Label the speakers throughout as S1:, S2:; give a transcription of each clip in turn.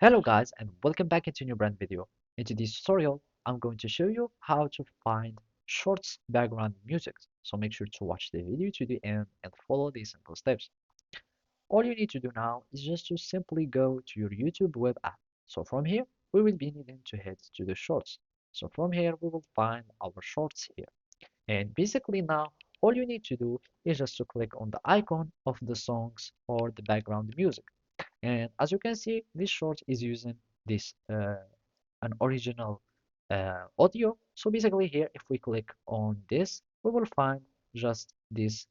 S1: Hello guys and welcome back into a new brand video. In today's tutorial, I'm going to show you how to find shorts background music. So make sure to watch the video to the end and follow these simple steps. All you need to do now is just to simply go to your YouTube web app. So from here, we will be needing to head to the shorts. So from here, we will find our shorts here. And basically now, all you need to do is just to click on the icon of the songs or the background music. And as you can see, this short is using this an original audio. So basically here, if we click on this, we will find just this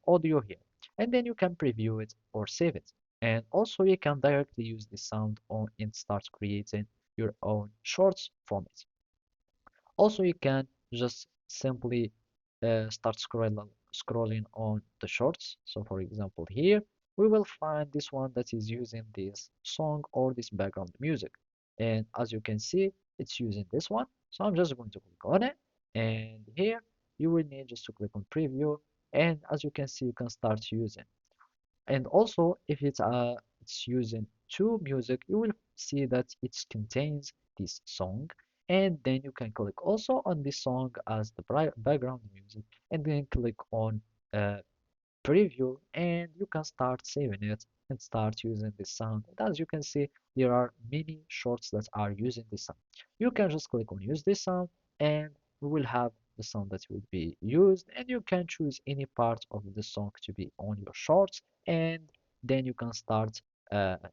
S1: audio here. And then you can preview it or save it. And also you can directly use the sound on and start creating your own shorts from it. Also, you can just simply start scrolling on the shorts. So for example, here we will find this one that is using this song or this background music. And as you can see, it's using this one. So I'm just going to click on it. And here you will need just to click on preview. And as you can see, you can start using. And also, if it's using two music, you will see that it contains this song, and then you can click also on this song as the background music, and then click on uh, preview, and you can start saving it and start using this sound. And as you can see, there are many shorts that are using this sound. You can just click on use this sound, and we will have the sound that will be used, and you can choose any part of the song to be on your shorts, and then you can start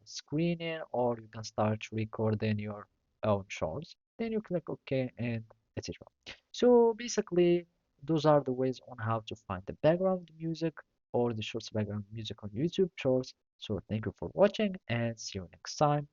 S1: screening or you can start recording your own shorts. Then you click OK and etc. So basically, those are the ways on how to find the background music or the shorts background music on YouTube shorts. So thank you for watching and see you next time.